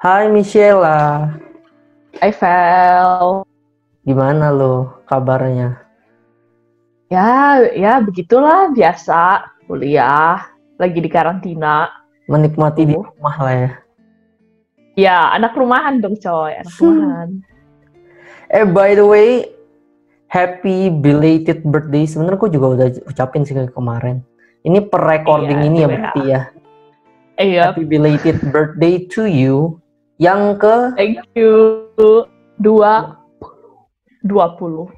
Hai Michela, Hai Vel. gimana lo kabarnya? Ya begitulah biasa kuliah, lagi di karantina Menikmati di tuh. rumah lah ya. Ya, anak rumahan dong coy, anak rumahan. By the way, happy belated birthday. Sebenarnya gue juga udah ucapin sih kemarin. Ini per recording Iya, ini di ya WA. berarti ya. Iya, Happy belated birthday to you. Yang ke thank you. 20.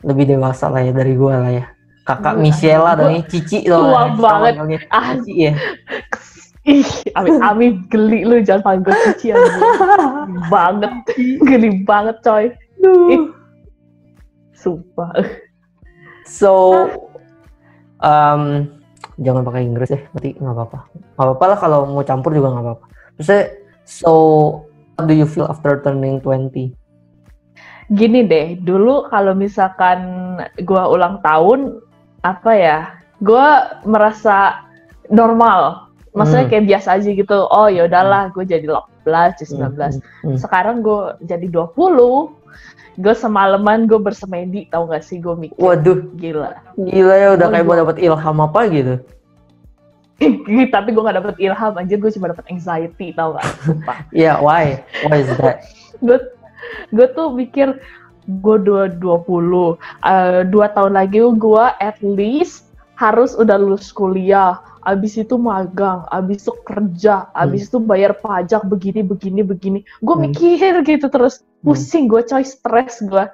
lebih dewasa lah ya dari gue lah ya. Kakak Aduh, Michela gua dong, Cici loh. tua Kita banget. manggilnya Ah, Cici ya. ih, Ami geli lu, jangan panggil Cici aja. Geli banget coy. Ih, sumpah. So, jangan pakai Inggris deh, nanti nggak apa-apa. Nggak apa-apa lah kalau mau campur juga nggak apa-apa. Terus, so what do you feel after turning 20? Gini deh, dulu kalau misalkan gue ulang tahun, apa ya, gue merasa normal. Maksudnya kayak biasa aja gitu. Oh ya udahlah, gue jadi 18, jadi 19. Sekarang gue jadi 20. Gue semalaman gue bersemedi, tau gak sih, gue mikir. Waduh, gila ya udah kayak mau dapat ilham apa gitu. Tapi gue gak dapet ilham, anjir, gue cuma dapet anxiety, tau gak? Yeah, why is that? Gue tuh mikir gue 20, 2 tahun lagi gue at least harus udah lulus kuliah, abis itu magang, abis itu kerja, abis itu bayar pajak begini. Gue mikir gitu terus, pusing gue coy, stres gue.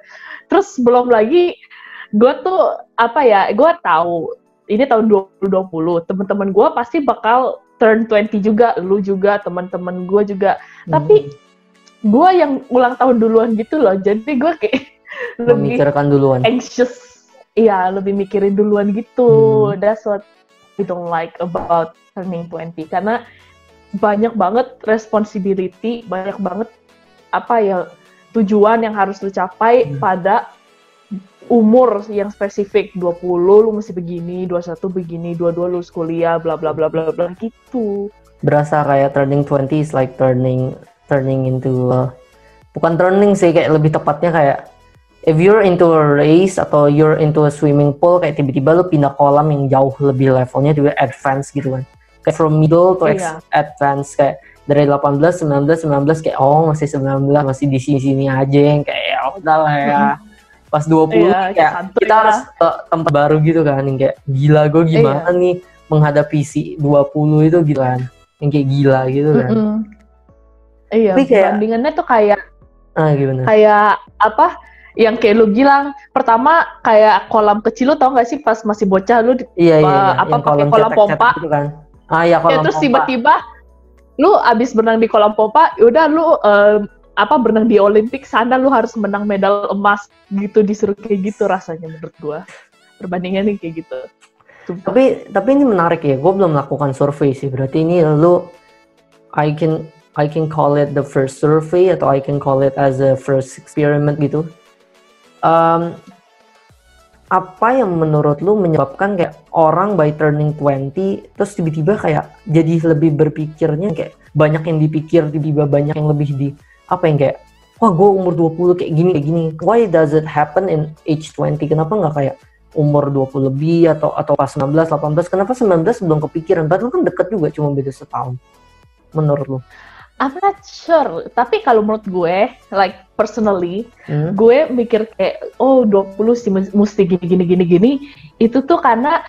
Terus belum lagi gue tuh apa ya, gue tahu ini tahun 2020 teman-teman gue pasti bakal turn 20 juga, lu juga, teman-teman gue juga. Tapi gue yang ulang tahun duluan gitu loh, jadi gue kayak lebih memikirkan duluan, anxious. Iya, lebih mikirin duluan gitu. That's what I don't like about turning 20. Karena banyak banget responsibility, banyak banget apa ya, tujuan yang harus lu capai pada umur yang spesifik. 20 lu mesti begini, 21 begini, 22 lulus kuliah, bla bla bla bla bla gitu. Berasa kayak turning 20 is like turning into bukan turning sih, kayak lebih tepatnya kayak if you're into a race atau you're into a swimming pool, kayak tiba-tiba lu pindah kolam yang jauh lebih levelnya juga advance gitu kan, kayak from middle to advance, kayak dari 18, 19 kayak oh masih 19, masih di sini aja, yang kayak ya udah lah ya. Pas 20 kayak kita harus ke tempat baru gitu kan, yang kayak gila gue gimana nih menghadapi si 20 itu gitu kan, yang kayak gila gitu kan. Iya, perbandingannya tuh kayak kayak apa yang kayak lu bilang, pertama kayak kolam kecil, lu tau gak sih pas masih bocah lu apa pakai kolam pompa gitu kan. Ya, kolam terus pompa. Tiba-tiba lu abis berenang di kolam pompa, yaudah lu berenang di Olimpik sana, lu harus menang medal emas gitu, disuruh kayak gitu rasanya menurut gua. Perbandingannya kayak gitu. Sumpah. Tapi ini menarik ya, gue belum melakukan survei sih, berarti ini lu I can call it the first survey atau I can call it as a first experiment gitu. Apa yang menurut lu menyebabkan kayak orang by turning 20 terus tiba-tiba kayak jadi lebih berpikirnya kayak banyak yang dipikir, tiba-tiba banyak yang lebih di apa yang kayak wah gue umur 20 kayak gini. Why does it happen in age 20? Kenapa nggak kayak umur 20 lebih atau pas 19, 18? Kenapa 19 belum kepikiran? Padahal kan deket juga, cuma beda setahun. Menurut lu? I'm not sure, tapi kalau menurut gue, like personally, gue mikir kayak, oh 20 sih mesti gini, itu tuh karena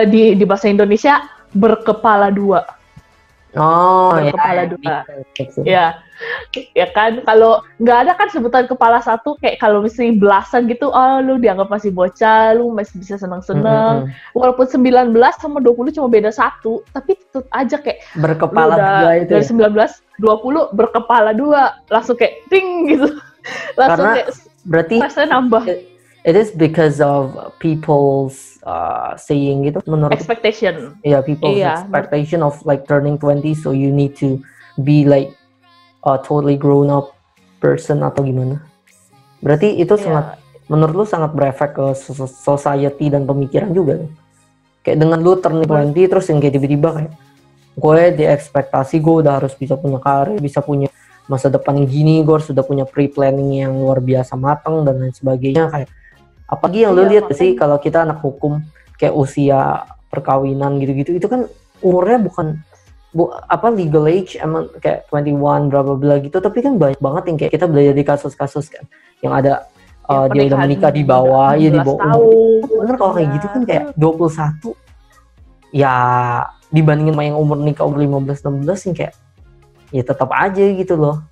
di bahasa Indonesia berkepala dua. Berkepala dua. Ya kan, kalau nggak ada kan sebutan kepala satu, kayak kalau misalnya belasan gitu, oh lu dianggap masih bocah, lu masih bisa seneng-seneng. Walaupun 19 sama 20 cuma beda satu, tapi tetap aja kayak berkepala dua itu dari 19, 20 berkepala dua, langsung kayak ting gitu. Langsung karena kayak berarti rasanya nambah. It is because of people's saying gitu, menurut expectation. People's expectation of like turning 20, so you need to be like a totally grown up person atau gimana. Berarti itu sangat, menurut lu sangat berefek ke society dan pemikiran juga. Kayak dengan lu turning 20 terus yang kayak tiba-tiba kayak gue di ekspektasi gue udah harus bisa punya karir, bisa punya masa depan yang gini, gue harus sudah punya pre-planning yang luar biasa matang dan lain sebagainya. Kayak apalagi yang lu lihat sih kalau kita anak hukum kayak usia perkawinan gitu-gitu, itu kan umurnya bukan legal age emang kayak 21 bla bla bla gitu, tapi kan banyak banget yang kayak kita belajar di kasus-kasus kan yang ada dia udah menikah di bawah, ya di bawah umur. Bener kalau kayak gitu kan kayak 21 ya dibandingin sama yang umur nikah umur 15-16 yang kayak ya tetap aja gitu loh.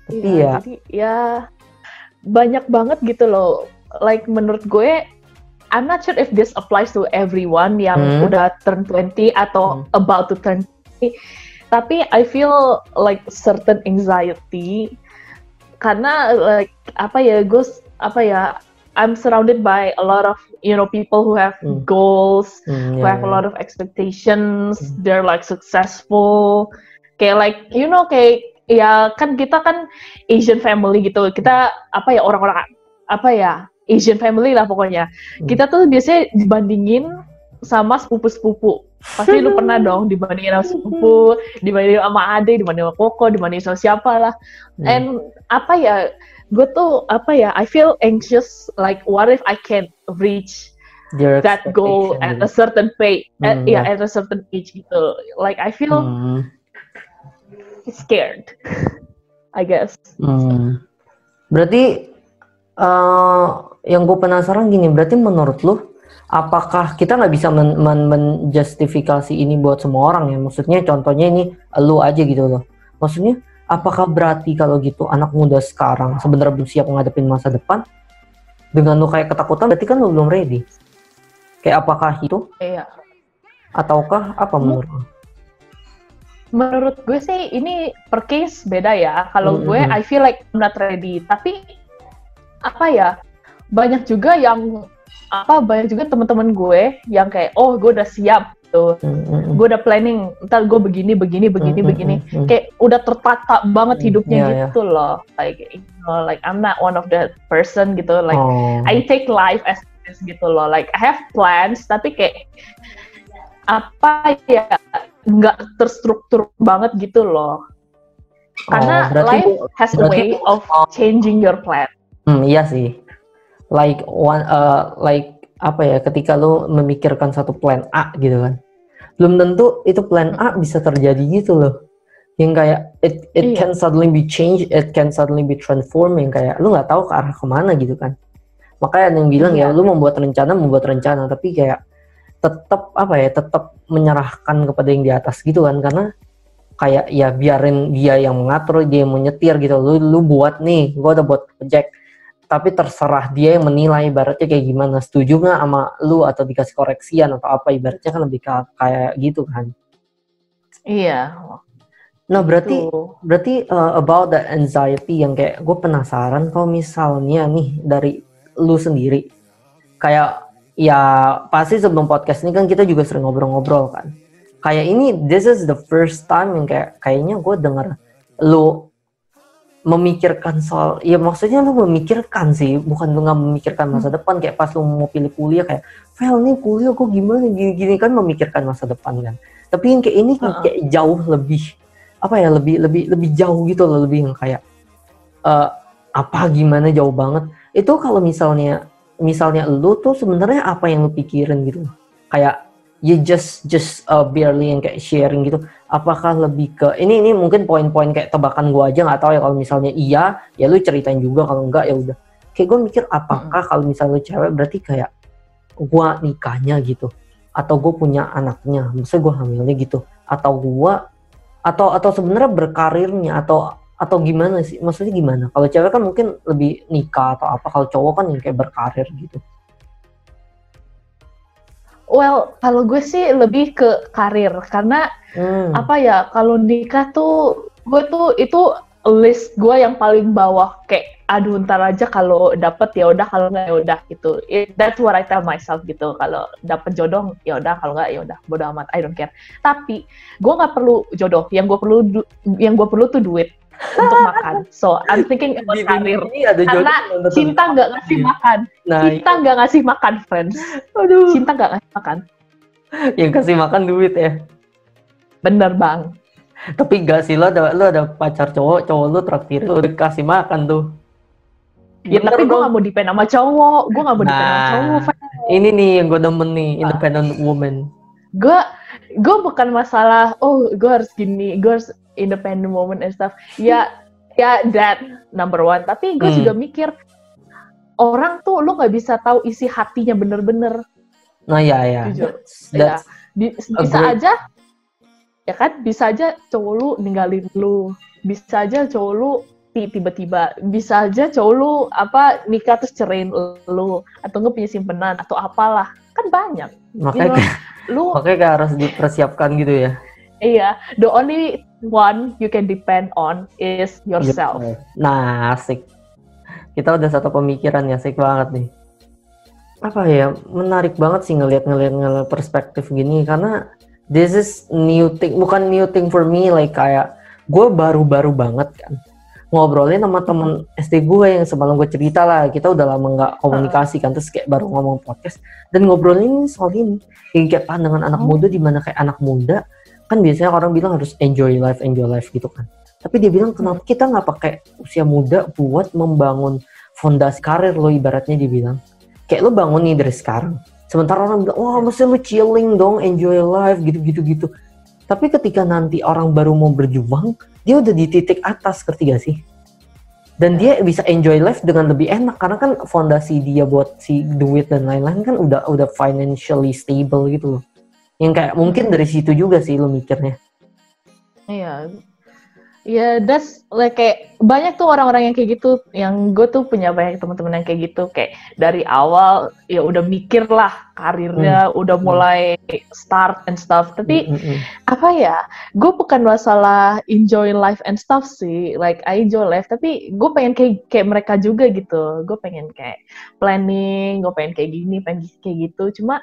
Tapi ya jadi ya banyak banget gitu loh. Like menurut gue, I'm not sure if this applies to everyone yang udah turn 20 atau about to turn 20. Tapi I feel like certain anxiety karena like I'm surrounded by a lot of people who have goals, who have a lot of expectations. They're like successful. Kayak like kayak ya kan kita kan Asian family gitu. Kita orang-orang Asian family lah pokoknya. Kita tuh biasanya dibandingin sama sepupu-sepupu. Pasti lu pernah dong dibandingin sama sepupu, dibandingin sama adik, dibandingin sama koko, dibandingin sama siapa lah. And gue tuh I feel anxious, like what if I can't reach that goal at a certain pay, at a certain age gitu. Like I feel scared, I guess. Berarti yang gue penasaran gini, berarti menurut lu apakah kita nggak bisa menjustifikasi ini buat semua orang ya? Maksudnya contohnya ini lu aja gitu loh. Maksudnya apakah berarti kalau gitu anak muda sekarang sebenarnya belum siap menghadapin masa depan? Dengan lu kayak ketakutan berarti kan lu belum ready. Kayak apakah itu? Iya. Ataukah apa menurut lu? Menurut gue sih ini per case beda ya. Kalau gue I feel like I'm not ready. Tapi banyak juga teman-teman gue yang kayak gue udah siap gitu. Gue udah planning ntar gue begini. Kayak udah tertata banget hidupnya gitu loh. Like I'm not one of that person gitu. Like I take life as is gitu loh. Like I have plans tapi kayak nggak terstruktur banget gitu loh. Karena life has a way of changing your plan. Iya sih. Like ketika lo memikirkan satu plan A gitu kan, belum tentu itu plan A bisa terjadi gitu loh. Yang kayak it can suddenly be changed, it can suddenly be transformed, yang kayak lo nggak tahu ke arah kemana gitu kan. Makanya ada yang bilang ya lo membuat rencana, tapi kayak tetap menyerahkan kepada yang di atas gitu kan, karena kayak ya biarin dia yang mengatur, dia yang menyetir gitu. Lu buat nih, gua udah buat project, tapi terserah dia yang menilai ibaratnya kayak gimana, setuju nggak sama lu atau dikasih koreksian atau apa, ibaratnya kan lebih kayak gitu kan. Iya. Nah berarti about the anxiety yang kayak gue penasaran kalau misalnya nih dari lu sendiri, kayak ya pasti sebelum podcast ini kan kita juga sering ngobrol-ngobrol kan. Kayak ini this is the first time yang kayaknya gue denger lu memikirkan soal, ya maksudnya lu memikirkan sih, bukan lu nggak memikirkan masa depan. Kayak pas lu mau pilih kuliah kayak, Vel nih kuliah gue gimana gini kan, memikirkan masa depan kan. Tapi yang kayak ini kayak jauh lebih lebih jauh gitu loh, lebih yang kayak gimana jauh banget. Itu kalau misalnya lu tuh sebenarnya apa yang lu pikirin gitu, kayak you just barely yang kayak sharing gitu. Apakah lebih ke ini mungkin poin-poin kayak tebakan gue aja, nggak tahu ya. Kalau misalnya iya ya lu ceritain juga, kalau enggak ya udah. Kayak gue mikir apakah kalau misalnya lu cewek berarti kayak gue nikahnya gitu, atau gue punya anaknya, maksudnya gue hamilnya gitu, atau gue atau sebenarnya berkarirnya atau gimana sih, maksudnya gimana? Kalau cewek kan mungkin lebih nikah atau apa, kalau cowok kan yang kayak berkarir gitu. Well, kalau gue sih lebih ke karir, karena kalau nikah tuh gue tuh itu list gue yang paling bawah, kayak aduh ntar aja kalau dapet ya udah, kalau nggak ya udah gitu. That's what I tell myself gitu. Kalau dapet jodoh ya udah, kalau nggak ya udah, bodo amat, I don't care. Tapi gue nggak perlu jodoh, yang gue perlu tuh duit untuk makan. So I'm thinking about karir. Karena cinta nggak ngasih makan. Cinta nggak ngasih makan, friends. Aduh. Cinta nggak ngasih makan. Yang kasih makan duit ya. Bener bang. Tapi gak sih, lo ada pacar cowok lu traktir lu udah kasih makan tuh. Ya Bener tapi gue dong. gak mau depend sama cowok. Gue gak mau depend sama cowok. Nah, ini nih yang gue demen nih, independent woman. Gue bukan masalah, oh gue harus gini, gue harus independent woman and stuff. Ya that number one. Tapi gue juga mikir, orang tuh lo gak bisa tahu isi hatinya bener-bener. Nah ya. Jujur. That's bisa aja, ya kan? Bisa aja cowok lu ninggalin lu. Bisa aja cowok lu tiba-tiba, bisa aja cowok lu nikah terus cerain lu, atau nggak punya simpenan atau apalah, kan banyak. Makanya makanya harus dipersiapkan gitu ya. Iya, the only one you can depend on is yourself. Nah, asik. Kita udah satu pemikiran ya, asik banget nih. Apa ya, menarik banget sih ngeliat perspektif gini, karena this is new thing, bukan new thing for me, like kayak gue baru-baru banget kan ngobrolin sama temen SD gue yang sebelum gue cerita lah, kita udah lama nggak komunikasi kan, terus kayak baru ngomong podcast dan ngobrolin soal ini, kayak pandangan anak muda, di mana kayak anak muda kan biasanya orang bilang harus enjoy life gitu kan, tapi dia bilang kenapa kita nggak pakai usia muda buat membangun fondasi karir lo, ibaratnya dia bilang kayak lo bangun nih dari sekarang, sementara orang bilang wah mesti lo chilling dong, enjoy life gitu. Tapi ketika nanti orang baru mau berjuang, dia udah di titik atas, ngerti gak sih? Dan dia bisa enjoy life dengan lebih enak, karena kan fondasi dia buat si duit dan lain-lain kan udah financially stable gitu loh. Yang kayak mungkin dari situ juga sih lo mikirnya. Iya. Ya, that's like kayak banyak tuh orang-orang yang kayak gitu, yang gue tuh punya banyak teman-teman yang kayak gitu, kayak dari awal ya udah mikir lah karirnya, udah mulai start and stuff. Tapi apa ya, gue bukan masalah enjoy life and stuff sih, like I enjoy life, tapi gue pengen kayak mereka juga gitu. Gue pengen kayak planning, gue pengen kayak gini, pengen kayak gitu. Cuma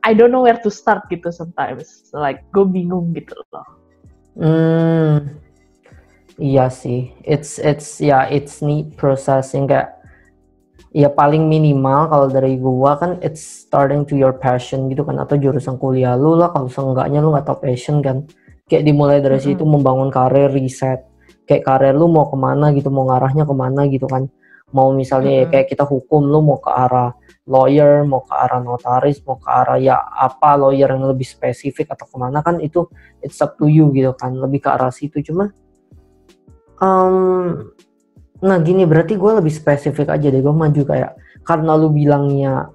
I don't know where to start gitu sometimes, like gue bingung gitu loh. Iya sih, it's neat proses yang kayak ya paling minimal kalau dari gua kan it's starting to your passion gitu kan, atau jurusan kuliah lu lah, kalau seenggaknya lu nggak tau passion kan, kayak dimulai dari situ membangun karir, riset kayak karir lu mau kemana gitu, mau ngarahnya kemana gitu kan, mau misalnya ya kayak kita hukum, lu mau ke arah lawyer, mau ke arah notaris, mau ke arah ya apa lawyer yang lebih spesifik atau kemana kan, itu it's up to you gitu kan, lebih ke arah situ. Cuma nah gini, berarti gue lebih spesifik aja deh, gue maju kayak, karena lu bilangnya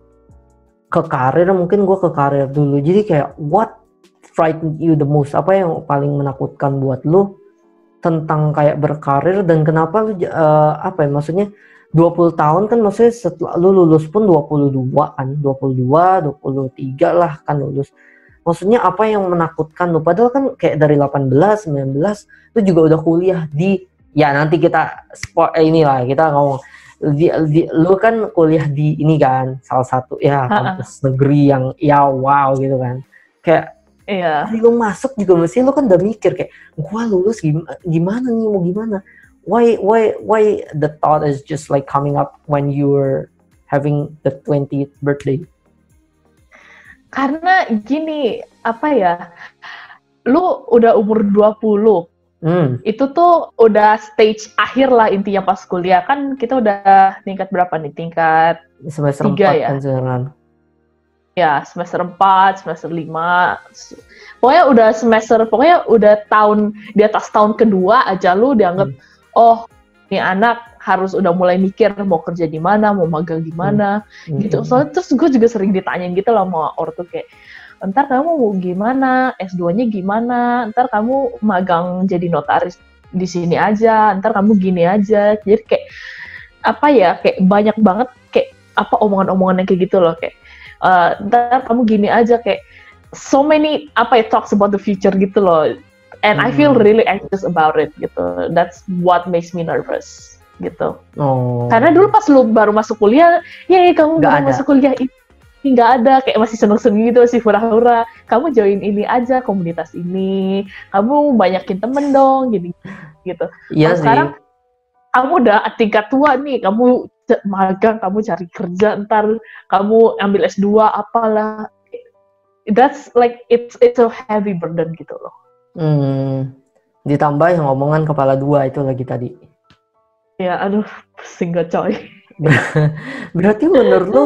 ke karir, mungkin gue ke karir dulu. Jadi kayak what frightened you the most, apa yang paling menakutkan buat lu tentang kayak berkarir, dan kenapa lu apa ya, maksudnya 20 tahun kan, maksudnya setelah lu lulus pun 22 kan, 23 lah kan lulus. Maksudnya apa yang menakutkan lu, padahal kan kayak dari 18, 19 lu juga udah kuliah di, ya nanti kita inilah kita ngomong lu kan kuliah di ini kan, salah satu ya kampus negeri yang ya wow gitu kan, kayak lu masuk juga mesti lu kan udah mikir kayak gua lulus gimana nih, mau gimana, why the thought is just like coming up when you're having the 20th birthday. Karena gini, apa ya, lu udah umur 20, itu tuh udah stage akhir lah intinya pas kuliah. Kan kita udah tingkat berapa nih? Tingkat semester 3 ya? Kan sekarang. Ya, semester 4, semester 5. Pokoknya udah tahun, di atas tahun kedua aja lu dianggap, oh ini anak harus udah mulai mikir mau kerja di mana, mau magang di mana, gitu. Soalnya terus gue juga sering ditanyain gitu loh sama ortu kayak, ntar kamu mau gimana, S2-nya gimana, ntar kamu magang jadi notaris di sini aja, ntar kamu gini aja. Jadi kayak apa ya, kayak banyak banget kayak apa omongan-omongan yang kayak gitu loh, kayak ntar kamu gini aja, kayak so many talks about the future gitu loh. And I feel really anxious about it gitu. That's what makes me nervous gitu. Karena dulu pas lu baru masuk kuliah, ya kamu baru masuk kuliah ini nggak ada, kayak masih seneng-seneng gitu, masih hura-hura. Kamu join ini aja, komunitas ini. Kamu banyakin temen dong, gini gitu. Iya sih. Sekarang kamu udah tingkat tua nih, kamu magang, kamu cari kerja, ntar kamu ambil S2 apalah. That's like it's a heavy burden gitu loh. Hmm, ditambah yang omongan kepala dua itu lagi tadi. Ya, aduh, pusing gak coy. Berarti menurut lu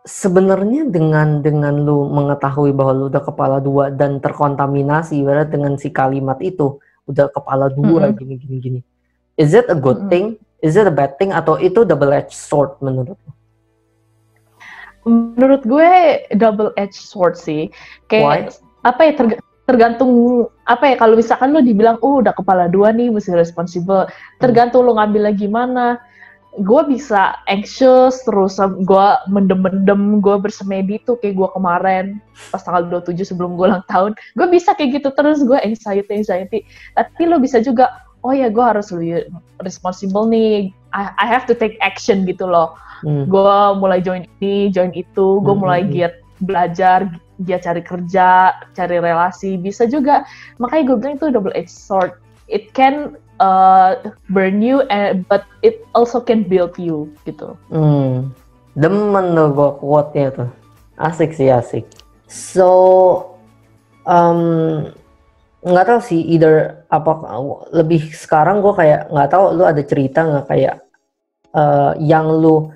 sebenarnya dengan lu mengetahui bahwa lu udah kepala dua dan terkontaminasi berarti dengan si kalimat itu udah kepala dua Mm-mm, gini gini gini. Is it a good mm-mm. thing? Is it a bad thing atau itu double edged sword menurut lu? Menurut gue double edged sword sih. Why? Kayak apa ya tergantung apa ya kalau misalkan lo dibilang udah kepala dua nih mesti responsible. Hmm. Tergantung lo ngambilnya gimana. Gue bisa anxious terus gue mendem-mendem gue bersemedi tuh kayak gue kemarin pas tanggal 27 sebelum gue ulang tahun gue bisa kayak gitu terus gue anxiety tapi lo bisa juga oh ya gue harus lebih responsible nih I have to take action gitu loh. Gue mulai join ini join itu gue mulai giat belajar giat cari kerja cari relasi bisa juga makanya gue bilang itu double edged sword. It can burn you, but it also can build you gitu. Demen tuh gue quote-nya tuh. Asik sih asik. So, nggak tahu sih either apa lebih sekarang gue kayak nggak tahu lu ada cerita nggak kayak yang lu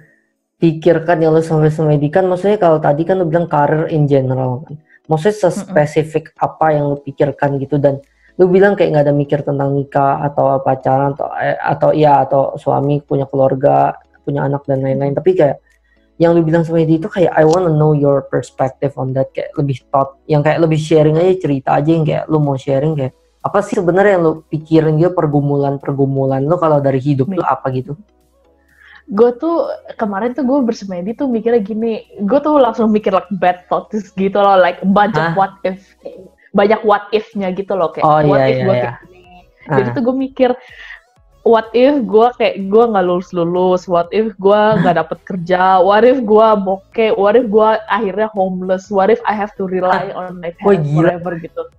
pikirkan yang lu sampai semedikan maksudnya kalau tadi kan lu bilang karir in general kan maksudnya sespesifik apa yang lu pikirkan gitu dan lu bilang kayak nggak ada mikir tentang nikah atau pacaran atau suami punya keluarga punya anak dan lain-lain tapi kayak yang lu bilang sama itu kayak I wanna know your perspective on that kayak lebih thought yang kayak lebih sharing aja cerita aja yang kayak lu mau sharing kayak apa sih sebenarnya yang lu pikirin gitu pergumulan lu kalau dari hidup lu apa gitu. Gue tuh kemarin tuh gue bersemedi tuh mikirnya gini gue tuh langsung mikir like bad thoughts gitu loh like bunch of what if banyak what if-nya gitu loh kayak what if gue kayak gini jadi tuh gue mikir what if gue kayak gue nggak lulus what if gue nggak dapet kerja what if gue bokeh what if gue akhirnya homeless what if I have to rely on my parents forever gitu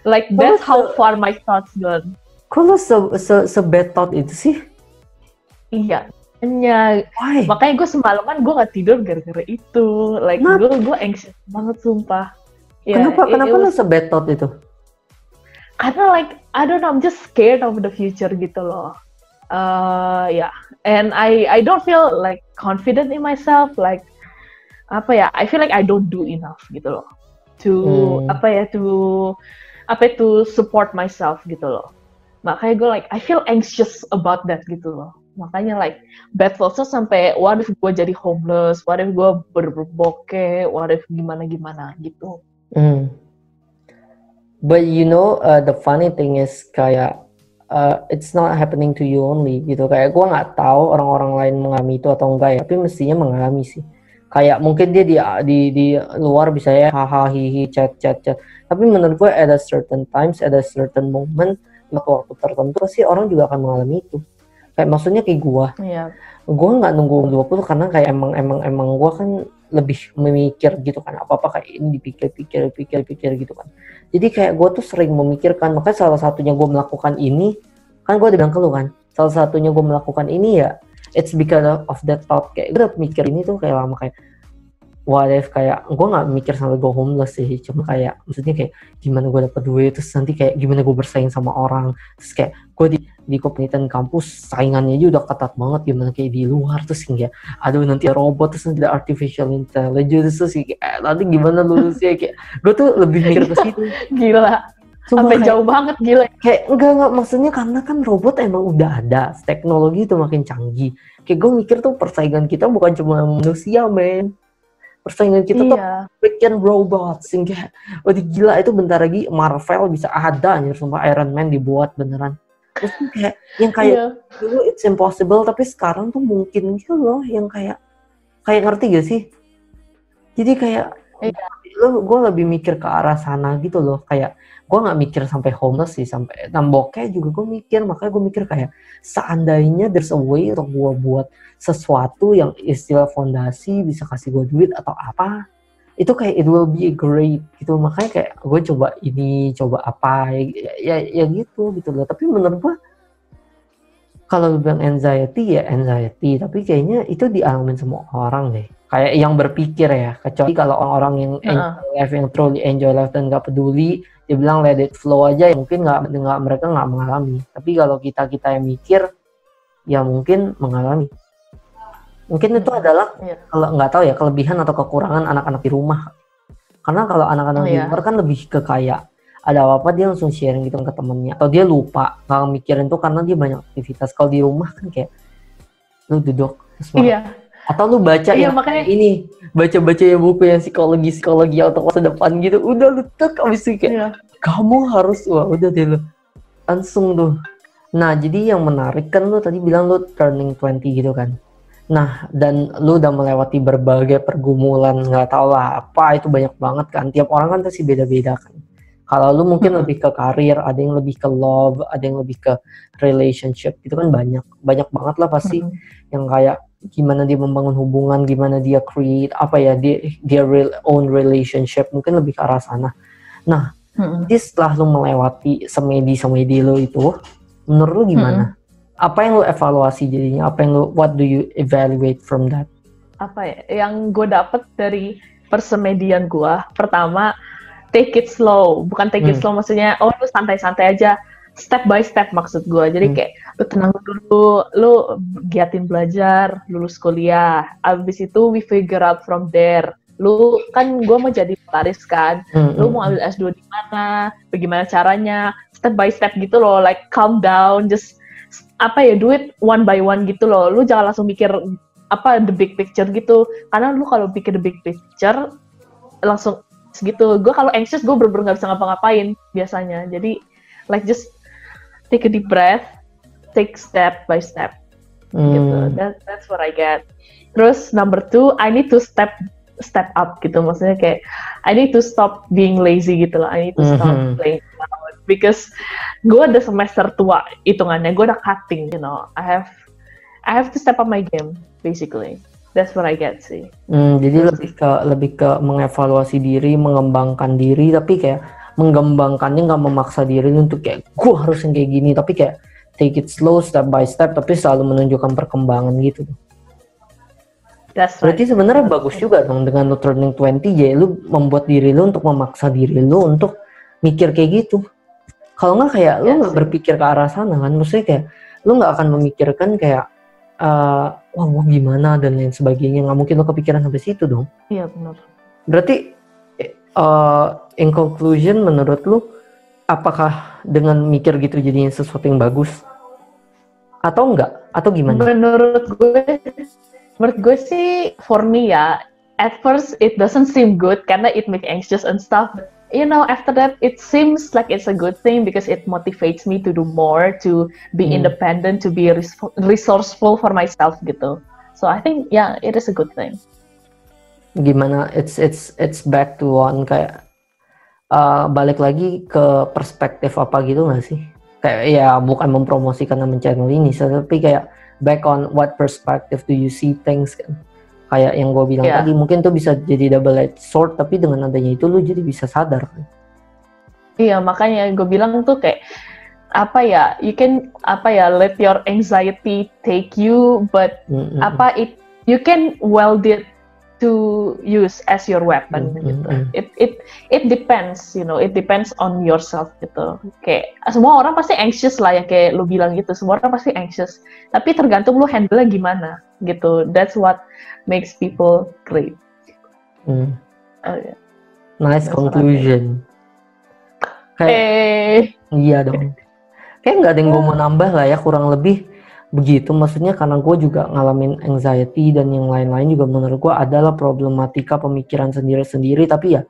like that's how far my thoughts gone. Kok lo se bad thought itu sih? Iya makanya gue semalaman gue nggak tidur gara-gara itu like gue anxious banget sumpah. Kenapa lo se bad thought itu? Karena like I don't know I'm just scared of the future gitu loh. And I don't feel like confident in myself like apa ya I feel like I don't do enough gitu loh to support myself gitu loh. Makanya gue like I feel anxious about that gitu loh. Makanya like bad thoughts sampai what if gue jadi homeless, what if gue berbokeh, what if gimana gitu. But you know the funny thing is kayak it's not happening to you only gitu kayak gue nggak tahu orang-orang lain mengalami itu atau enggak ya tapi mestinya mengalami sih kayak mungkin dia di luar bisa ya hahaha hihi chat tapi menurut gue at a certain times at a certain moment waktu tertentu sih orang juga akan mengalami itu kayak maksudnya kayak gue nggak nunggu 20 karena kayak emang gue kan lebih memikir gitu kan apa kayak ini dipikir gitu kan jadi kayak gue tuh sering memikirkan makanya salah satunya gue melakukan ini kan gue udah bilang ke lu kan salah satunya gue melakukan ini ya it's because of that thought kayak gue udah mikir ini tuh kayak lama kayak what if kayak gue nggak mikir sampai gue homeless sih cuma kayak maksudnya kayak gimana gue dapet duit terus nanti kayak gimana gue bersaing sama orang terus kayak gue di kepenelitian kampus saingannya aja udah ketat banget gimana kayak di luar terus kayak aduh nanti robot terus nanti ada artificial intelligence terus kayak nanti gimana lulusnya kayak gue tuh lebih mikir ke situ gila sampai jauh banget gila kayak enggak maksudnya karena kan robot emang udah ada teknologi itu makin canggih kayak gue mikir tuh persaingan kita bukan cuma manusia men persaingan kita tuh freaking robots yang kayak gila itu bentar lagi Marvel bisa ada nih sumpah Iron Man dibuat beneran terus kayak yang kayak dulu it's impossible tapi sekarang tuh mungkin gitu loh yang kayak ngerti gak sih jadi kayak gue lebih mikir ke arah sana gitu loh kayak gue nggak mikir sampai homeless sih sampai namboknya juga gue mikir makanya gue mikir kayak seandainya there's a way untuk gue buat sesuatu yang istilah fondasi bisa kasih gue duit atau apa itu kayak it will be great gitu makanya kayak gue coba ini coba apa ya gitu loh tapi menurut gue kalau lu bilang anxiety ya anxiety tapi kayaknya itu dialamin semua orang deh kayak yang berpikir ya, kecuali kalau orang-orang yang enjoy life, yang truly enjoy life dan nggak peduli, dia bilang let it flow aja, ya mungkin mereka nggak mengalami. Tapi kalau kita yang mikir, ya mungkin mengalami. Mungkin itu adalah kalau nggak tahu ya kelebihan atau kekurangan anak-anak di rumah. Karena kalau anak-anak di luar kan lebih ke kayak ada apa-apa dia langsung sharing gitu ke temennya, atau dia lupa nggak mikirin tuh karena dia banyak aktivitas. Kalau di rumah kan kayak lu duduk atau lu baca makanya ini baca ya buku yang psikologi untuk masa depan gitu, udah lu tek abis itu kayak kamu harus udah deh lu langsung tuh. Nah jadi yang menarik kan lu tadi bilang lu turning 20 gitu kan. Nah, dan lu udah melewati berbagai pergumulan, nggak tau lah apa, itu banyak banget kan. Tiap orang kan pasti beda-beda kan. Kalau lu mungkin lebih ke karir, ada yang lebih ke love, ada yang lebih ke relationship, itu kan banyak banget lah pasti. Yang kayak gimana dia membangun hubungan, gimana dia create, dia own relationship, mungkin lebih ke arah sana. Nah, jadi setelah lu melewati semedi lu itu, menurut lu gimana? Apa yang lu evaluasi jadinya? What do you evaluate from that? Apa ya? Yang gue dapet dari persemedian gue, pertama, take it slow. Bukan take it slow maksudnya, lu santai-santai aja. Step by step maksud gue. Jadi kayak, lu tenang dulu, lu giatin belajar, lulus kuliah. Abis itu, we figure out from there. Lu, kan gue mau jadi notaris kan. Lu mau ambil S2 di mana, bagaimana caranya. Step by step gitu loh, like calm down, just do it one by one gitu loh. Lu jangan langsung mikir the big picture gitu. Karena lu kalau pikir the big picture langsung segitu. Gue kalau anxious gue bener-bener gak bisa ngapa-ngapain biasanya. Jadi like just take a deep breath, take step by step. Gitu. That's what I get. Terus number 2, I need to step up gitu. Maksudnya kayak I need to stop being lazy gitu loh. I need to stop playing around. Because gue udah semester tua hitungannya, gue udah cutting, you know. I have to step up my game, basically. That's what I get sih. Jadi lebih ke mengevaluasi diri, mengembangkan diri, tapi kayak mengembangkannya nggak memaksa diri untuk kayak gue harus yang kayak gini, tapi kayak take it slow, step by step, tapi selalu menunjukkan perkembangan gitu. That's right. Berarti sebenarnya bagus juga dong dengan lu turning 20, jadi lu membuat diri lu untuk memaksa diri lu untuk mikir kayak gitu. Kalau nggak kayak lu nggak berpikir ke arah sana kan, maksudnya kayak lu nggak akan memikirkan kayak wah gimana dan lain sebagainya, nggak mungkin lu kepikiran sampai situ dong. Iya benar. Berarti in conclusion menurut lu apakah dengan mikir gitu jadinya sesuatu yang bagus atau enggak atau gimana? Menurut gue sih for me ya, at first it doesn't seem good karena it make anxious and stuff. You know, after that, it seems like it's a good thing because it motivates me to do more, to be independent, to be resourceful for myself gitu. So I think, it is a good thing. Gimana? It's back to one kayak balik lagi ke perspektif apa gitu nggak sih? Kayak ya bukan mempromosikan nama channel ini, tapi kayak back on what perspective do you see things kan? Kayak yang gue bilang tadi, mungkin tuh bisa jadi double-edged sword, tapi dengan adanya itu lu jadi bisa sadar. Iya, makanya gue bilang tuh kayak, you can, let your anxiety take you, but, you can weld it to use as your weapon, gitu. It depends, you know, it depends on yourself, gitu. Kayak, semua orang pasti anxious lah, ya kayak lu bilang gitu, semua orang pasti anxious. Tapi tergantung lu handle-nya gimana, gitu. That's what makes people great. Nice conclusion. Iya dong. Kayak nggak ada yang gue mau nambah lah ya, kurang lebih begitu. Maksudnya karena gue juga ngalamin anxiety dan yang lain-lain juga menurut gue adalah problematika pemikiran sendiri-sendiri. Tapi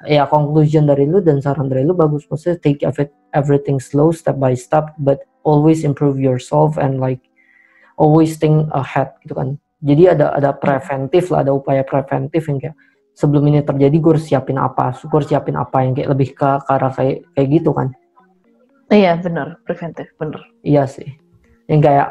ya conclusion dari lu dan saran dari lu bagus. Maksudnya take everything slow, step by step, but always improve yourself and like always think ahead gitu kan. Jadi ada preventif lah, ada upaya preventif yang kayak sebelum ini terjadi gue harus siapin apa yang kayak lebih ke arah kayak gitu kan. Iya benar, preventif benar. Iya sih. Yang kayak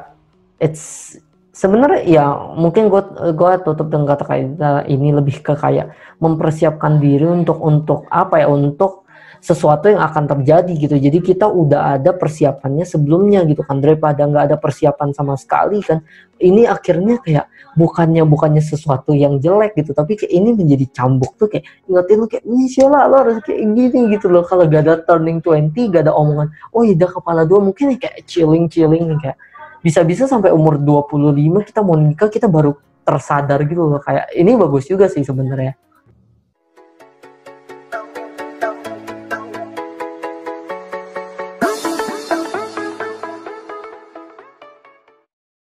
it's sebenarnya ya mungkin gue tutup dengan kata-kata ini lebih ke kayak mempersiapkan diri untuk apa ya, untuk sesuatu yang akan terjadi gitu. Jadi kita udah ada persiapannya sebelumnya gitu kan, daripada nggak ada persiapan sama sekali kan. Ini akhirnya kayak bukannya sesuatu yang jelek gitu, tapi kayak ini menjadi cambuk tuh, kayak ingetin lu kayak Sheila lo harus kayak gini gitu loh. Kalau gak ada turning 20, gak ada omongan oh iya kepala dua, mungkin kayak chilling kayak bisa-bisa sampai umur 25 kita mau nikah kita baru tersadar gitu loh. Kayak ini bagus juga sih sebenarnya.